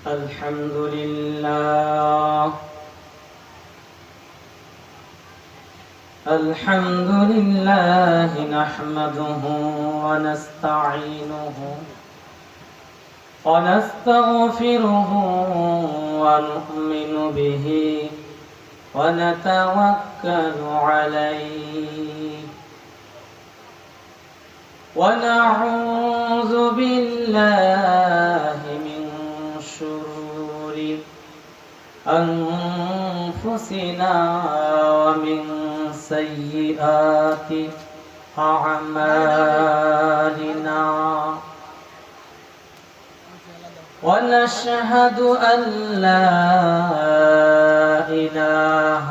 الحمد لله الحمد لله نحمده ونستعينه ونستغفره ونؤمن به ونتوكل عليه ونعوذ بالله من شرور أنفسنا ومن سيئات أعمالنا ونشهد أن لا إله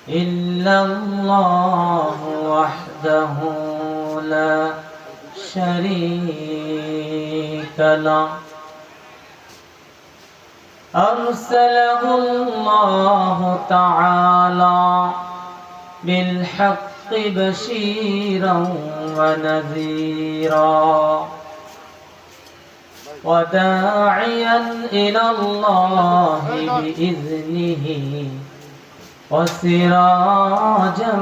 إلا الله وحده لا شريك له أرسله الله تعالى بالحق بشيرا ونذيرا وداعيا إلى الله بإذنه وسراجا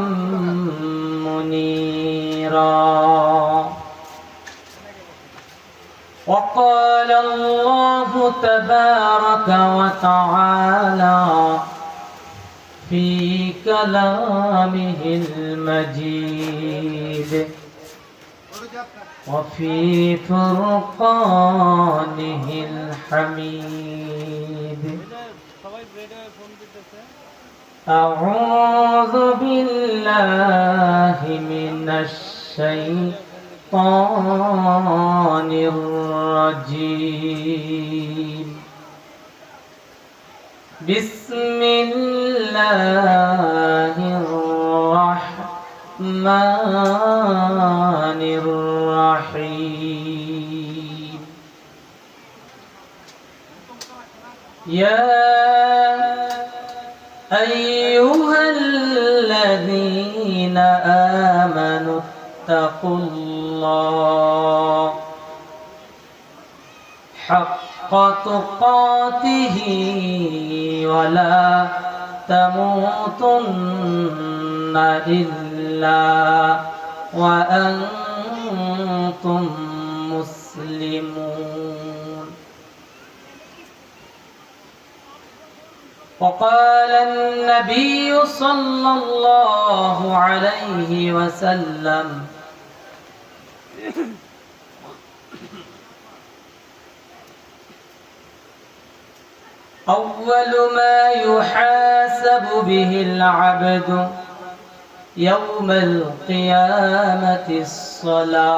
منيرا وقال الله تبارك وتعالى في كلامه المجيد وفي فرقانه الحميد أعوذ بالله من الشيطان الرجيم بسم الله الرحمن الرحيم يا أيها الذين آمنوا اتقوا الله حق تقاته ولا تموتن إلا وأنتم مسلمون وقال النبي صلى الله عليه وسلم أول ما يحاسب به العبد يوم القيامة الصلاة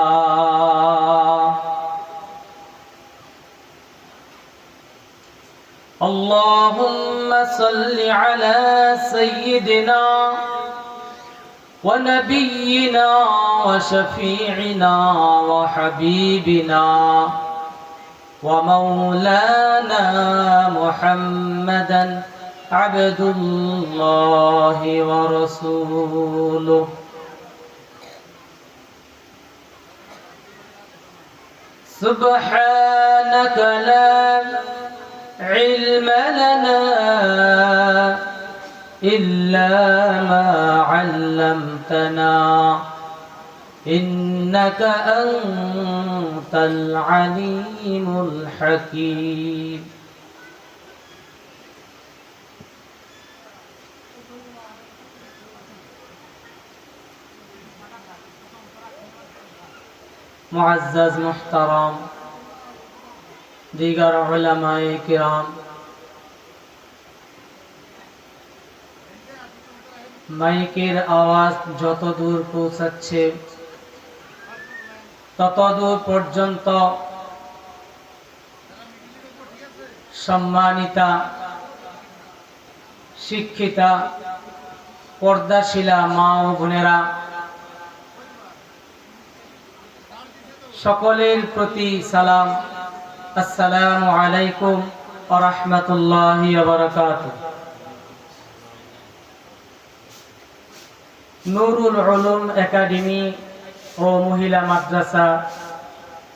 اللهم صل على سيدنا ونبينا وشفيعنا وحبيبنا ومولانا محمدا عبد الله ورسوله سبحانك لا علم لنا إلا ما علمتنا إنك أنت العليم الحكيم मुअज़्ज़ज़ मुहतरम दीगर उलमाए किराम মাইকের আওয়াজ যত দূর পৌঁছাচ্ছে তত দূর পর্যন্ত সম্মানিতা শিক্ষিতা পর্দাশীলা মা ও বোনেরা সকলের প্রতি সালাম আসসালামু আলাইকুম ওয়া রাহমাতুল্লাহি ওয়া বারাকাতুহু নুরুল উলুম একাডেমি ও মহিলা মাদ্রাসা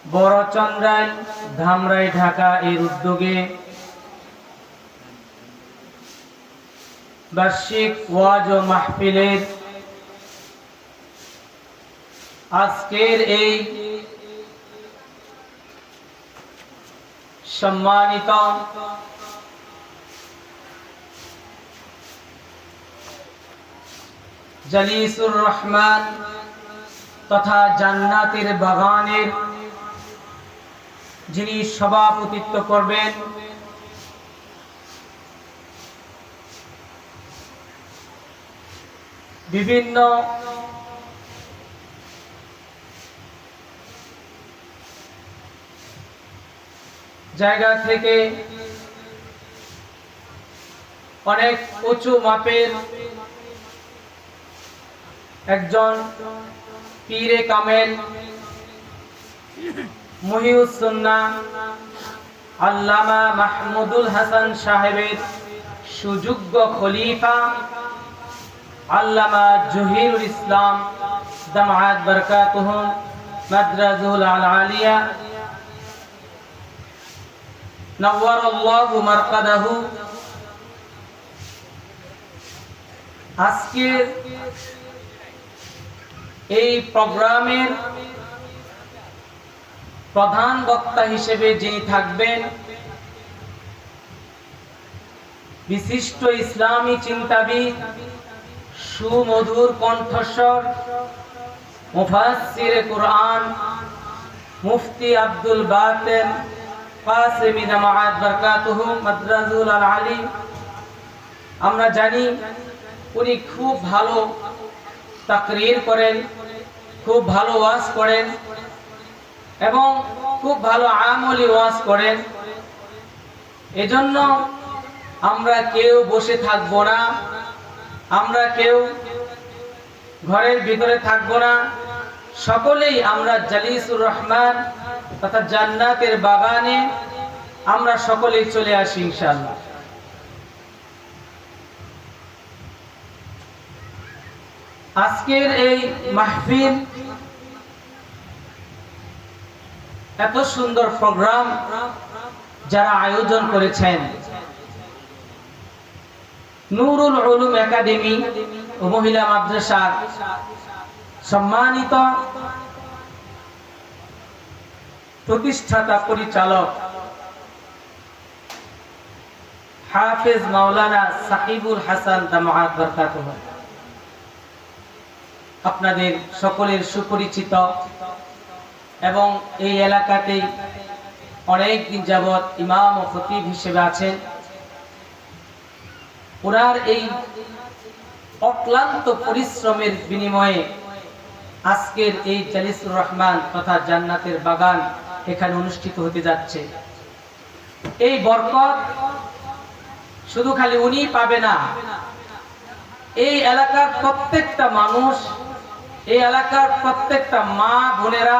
বড়চন্দ্রাইল ধামরাই ঢাকা এর উদ্যোগে বার্ষিক ওয়াজ ও মাহফিলের আজকের এই সম্মানিত জালিসুর রহমান তথা জান্নাতের বাগানের যিনি সভাপতিত্ব করবেন বিভিন্ন জায়গা থেকে অনেক উঁচু মাপের একজন পীরে কামেল মুহিউস সুন্নাহ আল্লামা মাহমুদুল হাসান সাহেবের সুযোগ্য খলিফা আল্লামা জহিরুল ইসলাম দামাত বরকাতুহুম মাদ্রাজুল আলিয়া নওয়ারাল্লাহু মারকাদাহু আজকে এই প্রোগ্রামের প্রধান বক্তা হিসেবে যিনি থাকবেন বিশিষ্ট ইসলামী চিন্তাবিদ সুমধুর কণ্ঠস্বর মুফাসসিরে কুরআন মুফতি আব্দুল বাতেন কাসেমি জামাআত বরকাতুহু মাদ্রাজুল আলী। আমরা জানি উনি খুব ভালো তাকরীর করেন, খুব ভালো ওয়াজ করেন এবং খুব ভালো আমলি ওয়াজ করেন। এজন্য আমরা কেউ বসে থাকবো না, আমরা কেউ ঘরের ভিতরে থাকবো না, সকলেই আমরা জালিসুর রহমান তথা জান্নাতের বাগানে আমরা সকলেই চলে আসি ইনশাআল্লাহ। আজকের এই মাহফিল এত সুন্দর প্রোগ্রাম যারা আয়োজন করেছেন নুরুল উলুম একাডেমি ও মহিলা মাদ্রাসার সম্মানিত প্রতিষ্ঠাতা পরিচালক হাফেজ মাওলানা সাকিবুল হাসান দামাত বরকাতুহু আপনাদের সকলের সুপরিচিত এবং এই এলাকাতে অনেক দিন যাবৎ ইমাম ও খতিব হিসেবে আছেন। ওনার এই অক্লান্ত পরিশ্রমের বিনিময়ে আজকের এই জালিসুর রহমান তথা জান্নাতের বাগান এখানে অনুষ্ঠিত হতে যাচ্ছে। এই বরকত শুধু খালি উনি পাবে না, এই এলাকার প্রত্যেকটা মানুষ, এই এলাকার প্রত্যেকটা মা বোনেরা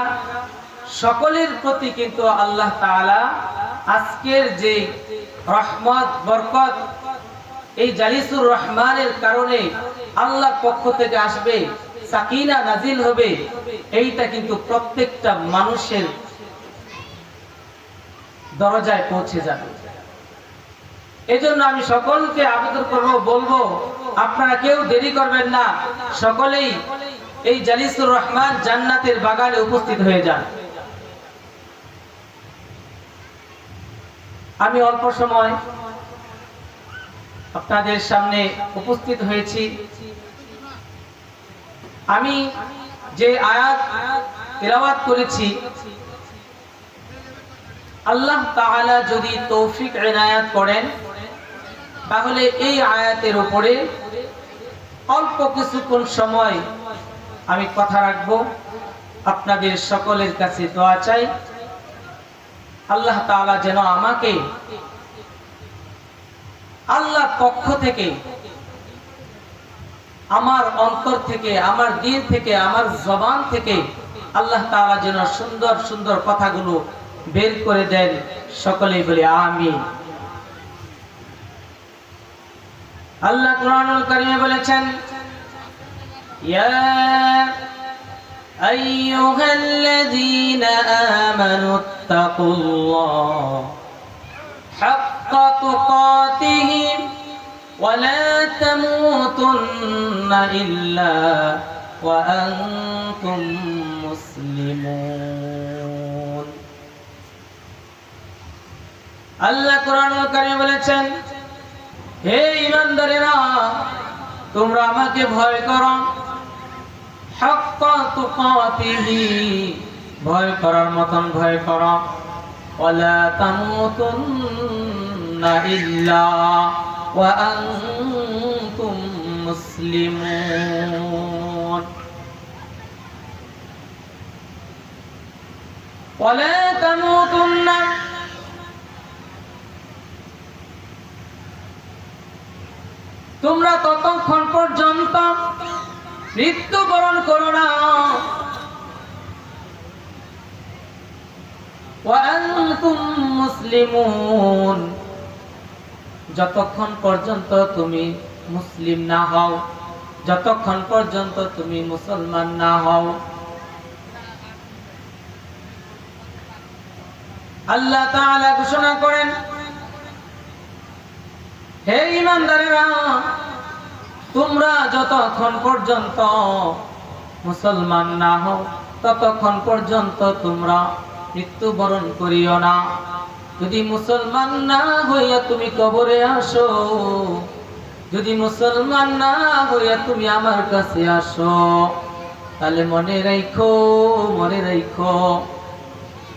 সকলের প্রতি কিন্তু আল্লাহ তাআলা আজকের যে রহমত বরকত এই জালিসুর রহমানের কারণে আল্লাহর পক্ষ থেকে আসবে, সাকিনা নাজিল হবে, এইটা কিন্তু প্রত্যেকটা মানুষের দরজায় পৌঁছে যাবে। এজন্য আমি সকলকে আবেদন করব, বলবো আপনারা কেউ দেরি করবেন না, সকলেই এই জালিসুর রহমান জান্নাতের বাগানে উপস্থিত হয়ে যান। আমি অল্প সময় আপনাদের সামনে উপস্থিত হয়েছি। আমি যে আয়াত তেলাওয়াত করেছি, আল্লাহ তাআলা যদি তৌফিক ইনায়াত করেন তাহলে এই আয়াতের উপরে অল্প কিছুক্ষণ সময় আমি কথা রাখবো। আপনাদের সকলের কাছে দোয়া চাই, আল্লাহ তাআলা যেন আমাকে আল্লাহর পক্ষ থেকে, আমার অন্তর থেকে, আমার দিল থেকে, আমার জবান থেকে আল্লাহ তাআলা যেন সুন্দর সুন্দর কথাগুলো বের করে দেন। সকলেই বলি আমিন। আল্লাহ কুরআনুল কারীমে বলেছেন, ইয়া আইয়ুহাল্লাযীনা আমানুত্তাকুল্লাহ হাক্কা তুকাতিহি ওয়া লা তামুতুন্না ইল্লা ওয়া আনতুম মুসলিমুন। আল্লাহ কোরআনুল কারীমে বলেছেন, হে ঈমানদারেরা, তোমরা আমাকে ভয় করো, হাক্কা তুকাতিহি, ভয় করার মতন ভয় করো, ওয়ালা তামুতুন্না ইল্লা ওয়া আনতুম মুসলিমুন। ওয়ালা তামুতুন্না, তোমরা ততক্ষণ পর্যন্ত মৃত্যুবরণ করো না, ওয়া আনতুম মুসলিমুন, যতক্ষণ পর্যন্ত তুমি মুসলিম না হও, যতক্ষণ পর্যন্ত তুমি মুসলমান না হও। আল্লাহ তাআলা ঘোষণা করেন, হে ঈমানদারেরা, তোমরা যতক্ষণ পর্যন্ত মুসলমান না হও ততক্ষণ পর্যন্ত তোমরা মৃত্যুবরণ করিও না। যদি মুসলমান না হইয়া তুমি কবরে আসো, যদি মুসলমান না হইয়া তুমি আমার কাছে আসো, তাহলে মনে রাখো, মনে রাখো,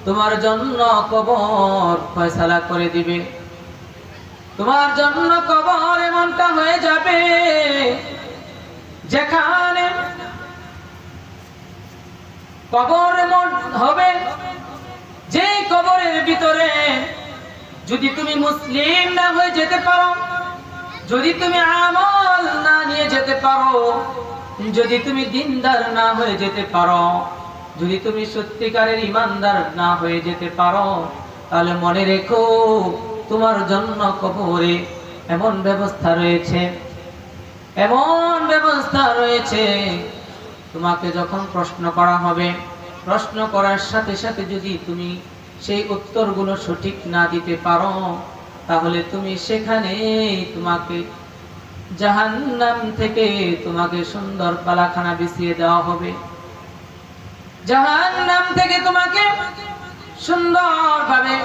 তোমার জন্য কবর ফয়সালা করে দিবে। তোমার জন্য কবর এমনটা হয়ে যাবে যেখানে কবর এমন হবে, যে কবরের ভিতরে যদি তুমি মুসলিম না হয়ে যেতে পারো, যদি তুমি আমল না নিয়ে যেতে পারো, যদি তুমি দিনদার না হয়ে যেতে পারো, যদি তুমি সত্যিকারের ঈমানদার না হয়ে যেতে পারো, তাহলে মনে রেখো তোমার জন্য কবরে এমন ব্যবস্থা রয়েছে, এমন ব্যবস্থা রয়েছে, তোমাকে যখন প্রশ্ন করা হবে, প্রশ্ন করার সাথে সাথে যদি তুমি সেই উত্তরগুলো সঠিক না দিতে পারো, তাহলে তুমি সেখানে তোমাকে জাহান্নাম থেকে তোমাকে সুন্দর পালাখানা বিছিয়ে দেওয়া হবে। জাহান্নাম থেকে তোমাকে সুন্দরভাবে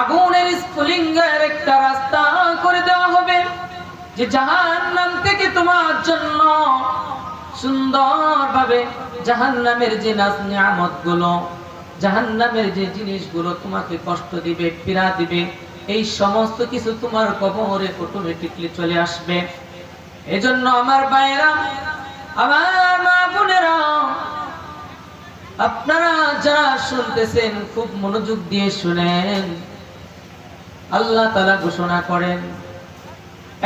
আগুনের স্ফুলিঙ্গের একটা রাস্তা করে দেওয়া হবে, যে জাহান্নাম থেকে তোমার জন্য সুন্দরভাবে জাহান্নামের যে নিয়ামতগুলো, জাহান্নামের যে জিনিসগুলো তোমাকে কষ্ট দিবে, পীড়া দিবে, এই সমস্ত কিছু তোমার কবরে অটোমেটিকলি চলে আসবে। এজন্য আমার ভাইয়েরা, আমার মা বোনেরা, আপনারা যারা শুনতেছেন খুব মনোযোগ দিয়ে শুনেন। আল্লাহ তাআলা ঘোষণা করেন,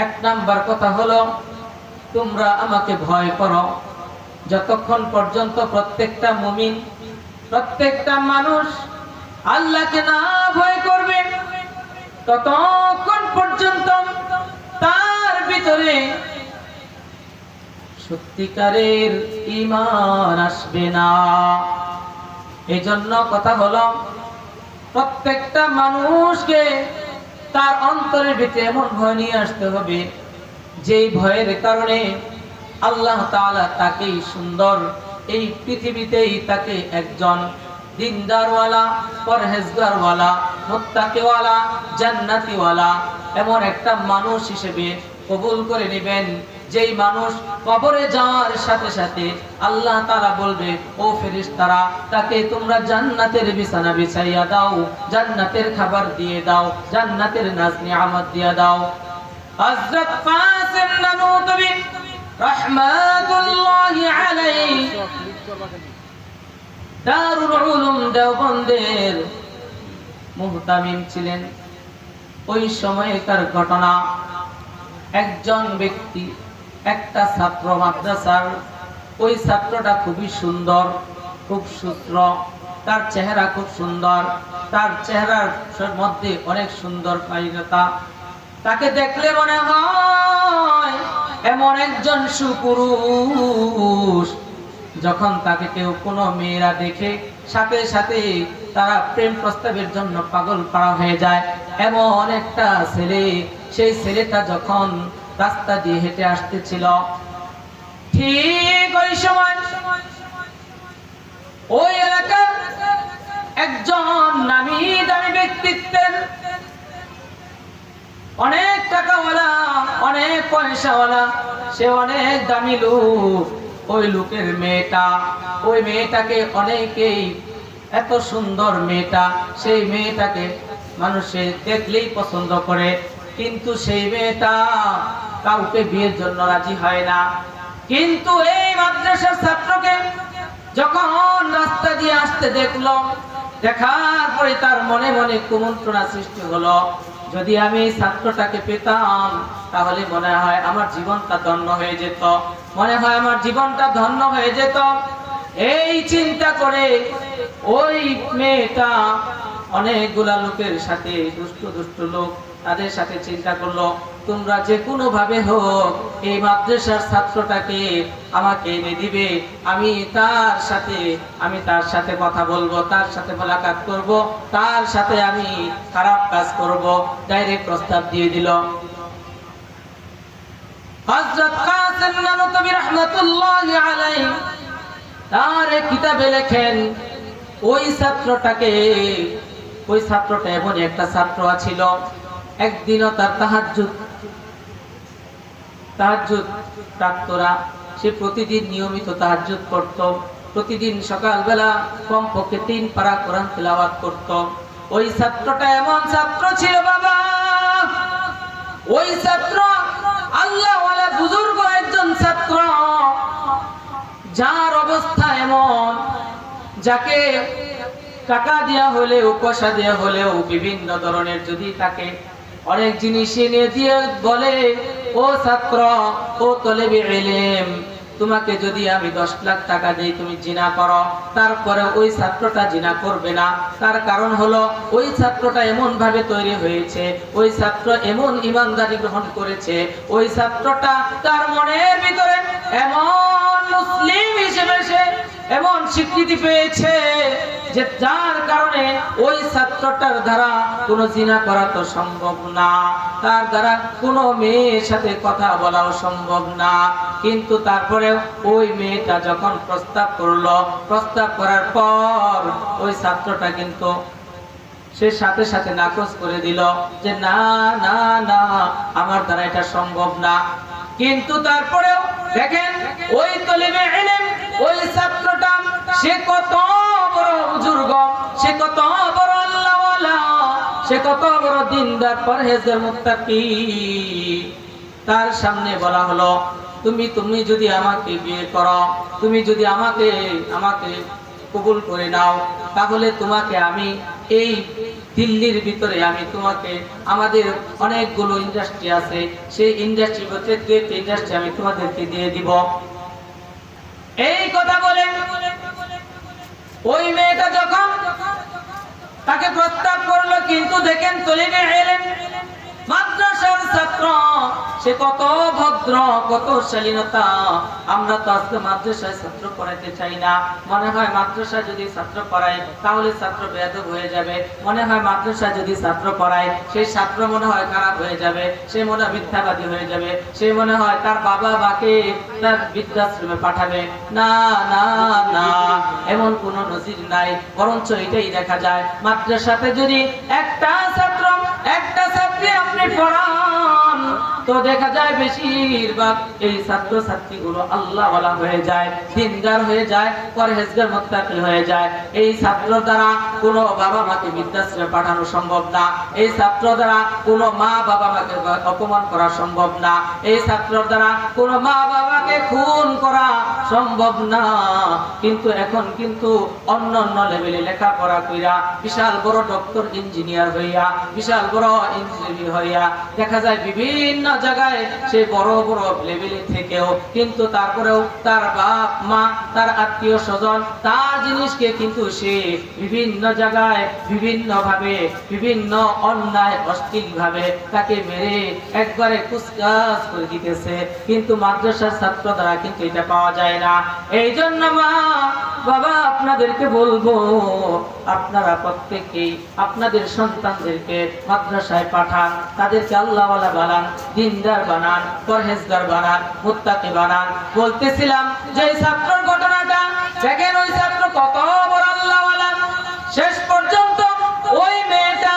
এক নাম্বার কথা হলো, তোমরা আমাকে ভয় করো। যতক্ষণ পর্যন্ত প্রত্যেকটা মুমিন, প্রত্যেকটা মানুষ আল্লাহকে না ভয় করবে, ততক্ষণ পর্যন্ত তার ভিতরে সত্যিকারের ঈমান আসবে না। এই জন্য কথা হলো, প্রত্যেকটা মানুষকে তার অন্তরের ভিতরে এমন ভয় নিয়ে আসতে হবে, যেই ভয়ের কারণে আল্লাহ তাআলা তাকে সুন্দর এই পৃথিবীতেই তাকে একজন দিনদারওয়ালা, পরহেজগারওয়ালা, মুত্তাকিওয়ালা, জান্নাতিওয়ালা এমন একটা মানুষ হিসেবে কবুল করে নেবেন, যেই মানুষ কবরে যাওয়ার সাথে সাথে আল্লাহ তাআলা বলবে, ও ফেরেশতারা, তাকে তোমরা জান্নাতের বিছানা বিছাইয়া দাও, জান্নাতের খাবার দিয়ে দাও, জান্নাতের নাজ নিয়ামত দিয়ে দাও। হযরত কাসিম নানুতুবি রাহমাতুল্লাহি আলাইহি দারুল উলুম দেওবন্দের মুহতামিম ছিলেন। ওই সময়কার ঘটনা, একজন ব্যক্তি, একটা ছাত্র মাদ্রাসার, ওই ছাত্রটা খুবই সুন্দর, খুব সুশ্র, তার চেহারা খুব সুন্দর, তার চেহারার মধ্যে অনেক সুন্দর কায়িকতা, তাকে দেখলে মনে হয় এমন একজন সুপুরুষ, যখন তাকে কেউ কোনো মেয়েরা দেখে সাথে সাথে তারা প্রেম প্রস্তাবের জন্য পাগল পাড়া হয়ে যায়। এমন একটা ছেলে, সেই ছেলেটা যখন রাস্তা দিয়ে হেঁটে আসতেছিল, ঠিক ওই সময় ওই এলাকার একজন নামী দামি ব্যক্তিত্বের, অনেক টাকাওয়ালা, অনেক পয়সাওয়ালা, সে অনেক দামি লোক, ওই লোকের মেয়েটা, ওই মেয়েটাকে অনেকেই, এত সুন্দর মেয়েটা, সেই মেয়েটাকে মানুষে দেখলেই পছন্দ করে, কিন্তু সেই মেয়েটা কাউকে বিয়ের জন্য রাজি হয় না। কিন্তু এই মাদ্রাসার ছাত্রকে যখন রাস্তা দিয়ে আসতে দেখলো, দেখার পরে তার মনে মনে কুমন্ত্রণা সৃষ্টি হলো, যদি আমি এই ছাত্রটাকে পেতাম তাহলে মনে হয় আমার জীবনটা ধন্য হয়ে যেত, মনে হয় আমার জীবনটা ধন্য হয়ে যেত। এই চিন্তা করে ওই মেয়েটা অনেকগুলা লোকের সাথে, দুষ্ট দুষ্ট লোক, তাদের সাথে চিন্তা করলো, তোমরা যে কোনো ভাবে হোক এই মাদ্রাসার ছাত্রটাকে আমাকে এনে দিবে, আমি তার সাথে কথা বলবো, তার সাথে মোলাকাত করব, তার সাথে আমি খারাপ কাজ করব। ডাইরেক্ট প্রস্তাব দিয়ে দিল। হযরত কাসিম নানতুবি রাহমাতুল্লাহি আলাইহি তার কিতাবে লেখেন, ওই ছাত্রটা এমন একটা ছাত্র ছিল, একদিনও তার তাহাজ্জুদ প্রার্থনা, সে প্রতিদিন নিয়মিত তাহাজ্জুদ করত, প্রতিদিন সকালবেলা কমপক্ষে 3 পারা কোরআন তেলাওয়াত করত। ওই ছাত্রটা এমন ছাত্র ছিল বাবা, ওই ছাত্র আল্লাহওয়ালা বুজুর্গ একজন ছাত্র, যার অবস্থা এমন, যাকে টাকা দেয়া হলেও, পয়সা দেয়া হলেও, বিভিন্ন ধরনের যদি তাকে অনেক জিনিস এনে দিয়ে বলে, ও ছাত্র, ও তলেবে ইলম, তোমাকে যদি আমি 10 লাখ টাকা দেই তুমি জিনা করো, তারপরে ওই ছাত্রটা জিনা করবে না। তার কারণ হলো ওই ছাত্রটা এমন ভাবে তৈরি হয়েছে, ওই ছাত্র এমন ইমানদারি গ্রহণ করেছে, ওই ছাত্রটা তার মনের ভিতরে এমন মুসলিম হিসেবে সে এমন স্বীকৃতি পেয়েছে যে যার কারণে ওই ছাত্রটার দ্বারা কোনো জিনা করা তো সম্ভব না, তার দ্বারা কোনো মেয়ের সাথে কথা বলাও সম্ভব না। কিন্তু তারপরে ওই মেয়েটা যখন প্রস্তাব করলো, প্রস্তাব করার পর ওই ছাত্রটা কিন্তু সে সাথে সাথে নাকচ করে দিল যে না না না, আমার দ্বারা এটা সম্ভব না। কিন্তু তারপরেও দেখেন ওই তলিবে ইলম, ওই ছাত্রটা, সে কত বড় বুজুর্গ, সে কত বড় আল্লাহওয়ালা, সে কত বড় দিনদার পরহেজগার মুত্তাকি। তার সামনে বলা হলো, তুমি যদি আমাকে বিয়ে করো, তুমি যদি আমাকে কবুল করে নাও, তাহলে তোমাকে আমি এই দিল্লির ভিতরে আমি তোমাকে, আমাদের অনেকগুলো ইন্ডাস্ট্রি আছে, সেই ইন্ডাস্ট্রির মধ্যে 2টি ইন্ডাস্ট্রি আমি তোমাদেরকে দিয়ে দিব। এই কথা বলে ওই মেয়েটা যখন তাকে প্রস্তাব করলো, কিন্তু দেখেন তলিবে ইলম মাদ্রাসার ছাত্র, সে কত ভদ্র, কত শালীনতা। আমরা তো আজকে মাদ্রাসায় ছাত্র পড়াইতে চাই না, মনে হয় মাদ্রাসায় যদি ছাত্র পড়াই তাহলে ছাত্র বেয়াদব হয়ে যাবে, মনে হয় মাদ্রাসায় যদি ছাত্র পড়াই সেই ছাত্র মনে হয় খারাপ হয়ে যাবে, সে মনে হয় মিথ্যাবাদী হয়ে যাবে, সে মনে হয় তার বাবা মাকে তার বৃদ্ধাশ্রমে পাঠাবে। না না না, এমন কোন নজির নাই, বরঞ্চ এটাই দেখা যায় মাদ্রাসাতে যদি একটা ছাত্রী আপনি পড়ান তো দেখা যায় বেশিরভাগ এই ছাত্র ছাত্রীগুলো আল্লাহওয়ালা হয়ে যায়, দিনদার হয়ে যায়, পরহেজগার মুত্তাকি হয়ে যায়। এই ছাত্র দ্বারা কোনো বাবা মাকে বৃদ্ধাশ্রমে পাঠানো সম্ভব না, এই ছাত্র দ্বারা কোনো মা বাবা মাকে অপমান করা সম্ভব না, এই ছাত্র দ্বারা কোনো মা বাবাকে খুন করা সম্ভব না। কিন্তু এখন কিন্তু অন্য লেভেলে লেখাপড়া কইরা বিশাল বড় ডক্টর ইঞ্জিনিয়ার হইয়া, বিশাল বড় ইঞ্জিনিয়ার হইয়া দেখা যায় বিভিন্ন জায়গায় সে বড় বড় লেভেলে থেকেও কিন্তু তারপরেও তার বাপ মা তার আত্মীয় স্বজন তার জিনিসকে কিন্তু সে বিভিন্ন জায়গায় বিভিন্ন ভাবে বিভিন্ন অন্যায় অশ্লীল ভাবে তাকে মেরে একবারে কুচকাচ করে দিতেছে, কিন্তু মাদ্রাসার ছাত্র দ্বারা কিন্তু এটা পাওয়া যায় না। এই জন্য মা বাবা আপনাদেরকে বলবো, আপনারা প্রত্যেকেই আপনাদের সন্তানদেরকে মাদ্রাসায় পাঠান, তাদেরকে আল্লাহওয়ালা বানান, দিনদার বানান, পরহেজগার বানান, মুত্তাকি বানান। বলতেছিলাম যে এই ছাত্রের ঘটনাটা দেখেন, ওই ছাত্র কত বড় আল্লাহওয়ালা, শেষ পর্যন্ত ওই মেয়েটা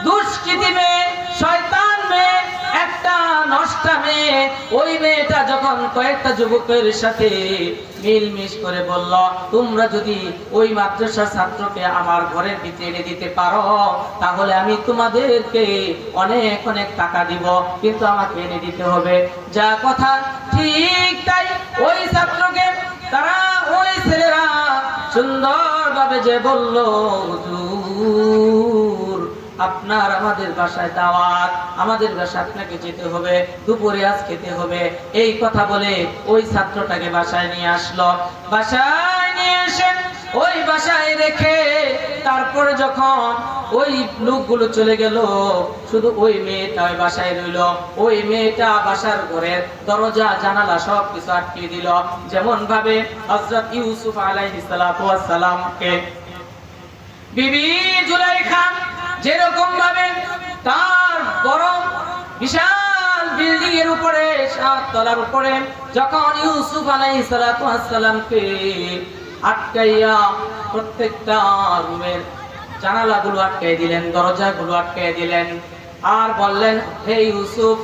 দুষ্কৃতী মেয়ে, শয়তান মেয়ে, একটা নষ্টা মেয়ে, ওই মেয়েটা যখন কয়েকটা যুবকের সাথে মিলমিশ করে বলল, তোমরা যদি ওই মাদ্রাসার ছাত্রকে আমার ঘরের ভিতরে এনে দিতে পারো তাহলে আমি তোমাদেরকে অনেক অনেক টাকা দিব, কিন্তু আমাকে এনে দিতে হবে। যা কথা ঠিক তাই, ওই ছাত্রকে তারা ওই ছেলেরা সুন্দরভাবে যে বলল, হুজুর আপনার আমাদের বাসায় দাওয়াত, আমাদের বাসায় আপনাকে যেতে হবে, দুপুরে আজ খেতে হবে। এই কথা বলে ওই ছাত্রটাকে বাসায় নিয়ে আসলো। বাসায় নিয়ে এসে ওই বাসায় রেখে তারপরে যখন ওই লোকগুলো চলে গেল, শুধু ওই মেয়েটা ওই বাসায় রইল। ওই মেয়েটা বাসার ঘরের দরজা জানালা সব কিছু আটকে দিল, যেমন ভাবে হযরত ইউসুফ আলাইহিস সালাতু ওয়াস সালামকে বিবি জুলাইখা যেরকম ভাবে তার বড় বিশাল বিল্ডিং এর উপরে 7 তলার উপরে যখন ইউসুফ আলাইহিস সালাতু ওয়াস সালামকে আটকাইয়া প্রত্যেকটা রুমের জানালাগুলো আটকাই দিলেন, দরজাগুলো আটকাই দিলেন, আর বললেন, হে ইউসুফ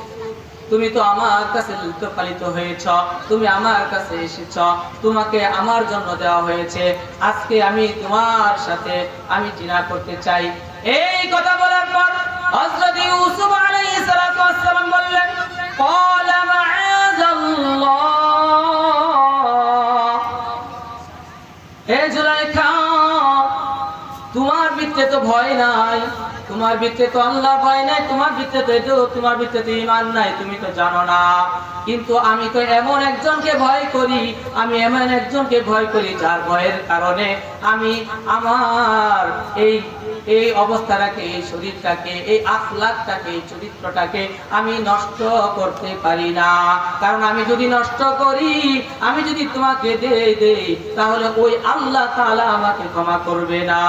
তুমি তো আমার কাছে লালিত হয়েছ, তুমি আমার কাছে এসেছ, তোমাকে আমার জন্য দেওয়া হয়েছে, আজকে আমি তোমার সাথে আমি জিনা করতে চাই। এই কথা বলার পর হযরত ইউসুফ আলাইহিস সালাতু ওয়াস সালাম বললেন, ক্বালা মাআযাল্লাহ, হে জুলাইখা তোমার ভিতরে তো ভয় নাই, তোমার ভিতরে তো আল্লাহ ভয় নাই, তোমার ভিতরে তো ঈমান নাই, তুমি তো জানো না। কিন্তু আমি তো এমন একজনকে ভয় করি, আমি এমন একজনকে ভয় করি যার ভয়ের কারণে আমি আমার এই অবস্থাটাকে, এই শরীরটাকে, এই আখলাকটাকে, এই চরিত্রটাকে আমি নষ্ট করতে পারি না। কারণ আমি যদি নষ্ট করি, আমি যদি তোমাকে দেই তাহলে ওই আল্লাহ তাআলা আমাকে ক্ষমা করবে না।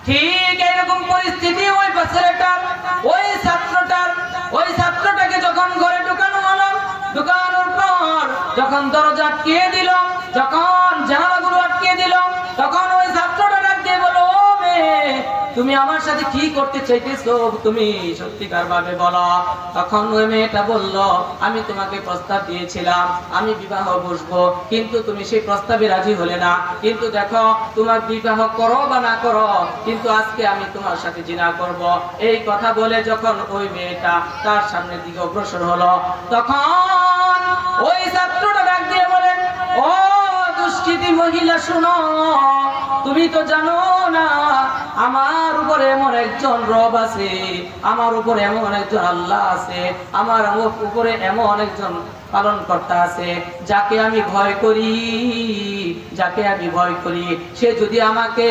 ঠিক এরকম পরিস্থিতি ওই ছেলেটার, ওই ছাত্রটাকে যখন ঘরে ঢুকানো হলো, ঢুকানোর পর যখন দরজা আটকে দিল, যখন জানালাগুলো আটকে দিল, তখন ওই ছাত্রটা ডাক দিয়ে বলল, ও মেয়ে তুমি আমার সাথে কি করতে চাইতেছো, তুমি সত্যিকার ভাবে বলো। তখন ওই মেয়েটা বলল, আমি তোমাকে প্রস্তাব দিয়েছিলাম আমি বিবাহ বসবো, কিন্তু তুমি সেই প্রস্তাবে রাজি হলে না, কিন্তু দেখো তোমার বিবাহ করো বা না করো, কিন্তু আজকে আমি তোমার সাথে জিনা করব। এই কথা বলে যখন ওই মেয়েটা তার সামনের দিকে অগ্রসর হলো, তখন ওই ছাত্রটা ডাক দিয়ে বলেন, ও দুষ্কৃতী মহিলা শোনো, তুমি তো জানো না আমার উপরে এমন একজন রব আছে, আমার উপরে এমন একজন আল্লাহ আছে, আমার উপরে এমন একজন পালন কর্তা আছে যাকে আমি ভয় করি, সে যদি আমাকে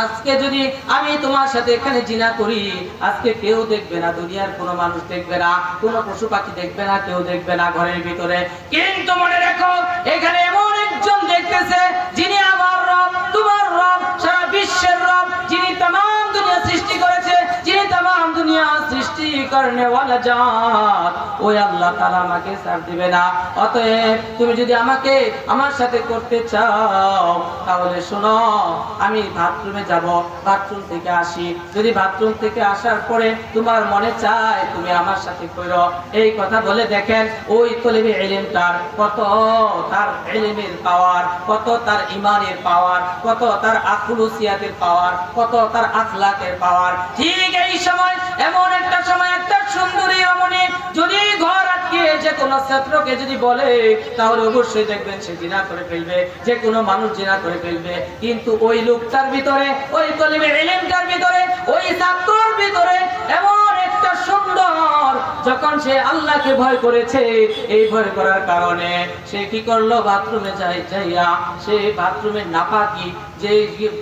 আজকে যদি আমি তোমার সাথে এখানে জিনা করি, আজকে কেউ দেখবে না, দুনিয়ার কোনো মানুষ দেখবে না, কোনো পশু পাখি দেখবে না, কেউ দেখবে না ঘরের ভিতরে, কিন্তু মনে রাখো এখানে এমন একজন দেখতেছে যিনি আমার রব, তোমার রব, সারা বিশ্বের রব, যিনি तमाम দুনিয়া সৃষ্টি করেছে, যিনি तमाम দুনিয়া সৃষ্টি করনে ওয়ালা জাত, ওই আল্লাহ তাআলা আমাকে ছাড় দিবে না। অতএব তুমি যদি আমাকে আমার সাথে করতে চাও তাহলে শোনো, আমি বাথরুমে যাব, বাথরুম থেকে আসি, যদি বাথরুম থেকে আসার পরে তোমার মনে চায় তুমি আমার সাথে করো। এই কথা বলে দেখেন ওই তলিবে ইলমটার কত তার ইলমের পাওয়ার, কত তার ঈমানের পাওয়ার, কত তার আখলুসিয়াতের পাওয়ার, কত তার আখলাকের পাওয়ার। ঠিক এই সময় এমন একটা সময় একটা সুন্দরী রমণী যদি ঘর আটকে যে কোনো ছাত্রকে যদি বলে তাহলে অবশ্যই দেখবেন সে জিনা করে ফেলবে, যে কোনো মানুষ জিনা করে ফেলবে। কিন্তু ওই লোকটার ভিতরে, ওই তলিবে ইলমটার ভিতরে, ওই ছাত্রর ভিতরে এমন একটা সুন্দর যখন সে আল্লাহকে ভয় করেছে, এই ভয় করার কারণে সে কি করলো, বাথরুমে যাইয়া সে বাথরুমের নাপাকি, যে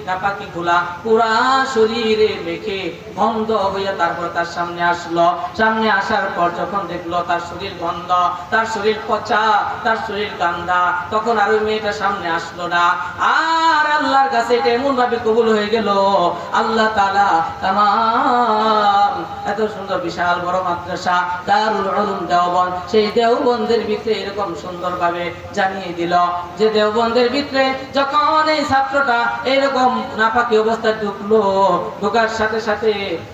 নাপাকি গুলা পুরা শরীরে মেখে গন্ধ হইয়া তারপর তার সামনে আসলো। সামনে আসার পর যখন দেখলো তার শরীর গন্ধ, তার শরীর পচা, তার শরীর গান্দা, তখন আর ওই মেয়েটা সামনে আসলো না। আর আল্লাহর কাছে এটা এমন ভাবে কবুল হয়ে গেল, আল্লাহ তাআলা তামাম এত সুন্দর বিশাল বড় মাদ্রাসা দারুল উলুম দেওবন্দ, সেই দেওবন্দের ভিতরে এরকম সুন্দর ভাবে জানিয়ে দিল যে দেওবন্দের ভিতরে যখন এই ছাত্রটা এরকম নাপাকি অবস্থায় ঢুকলো, ঢোকার সাথে সাথে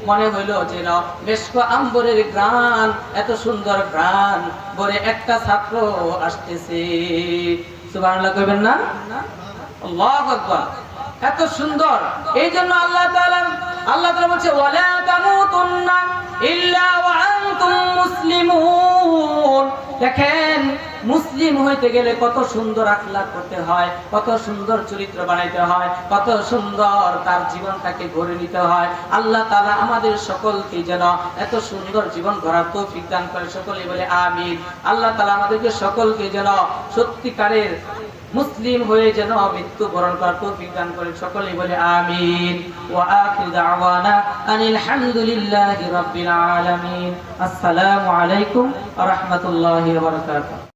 মনে হইলো যে মেশক আম্বরের গ্রান, এত সুন্দর গ্রান বলে একটা ছাত্র আসতেছে। সুবহানাল্লাহ কইবেন না? আল্লাহু আকবার। এত সুন্দর, এই জন্য আল্লাহ তাআলা বলছে ওয়ালা তামুতুন্না ইল্লা ওয়া আনতুম মুসলিমুন। দেখেন মুসলিম হইতে গেলে কত সুন্দর আখলাক করতে হয়, কত সুন্দর চরিত্র বানাইতে হয়, কত সুন্দর তার জীবনটাকে গড়ে নিতে হয়। আল্লাহ তাআলা আমাদের সকলকে যেন এত সুন্দর জীবন গড়ার তৌফিক দান করে, সকলেই বলে আমিন। আল্লাহ তাআলা আমাদেরকে সকলকে যেন সত্যিকারের মুসলিম হয়ে যেন মৃত্যুবরণ করার তৌফিক দান করেন, সকলেই বলে আমিন। ওয়া আখিরু দাওয়ানা আনিল হামদুলিল্লাহি রাব্বিল আলামিন। আসসালামু আলাইকুম ওয়া রাহমাতুল্লাহি ওয়া বারাকাতুহু।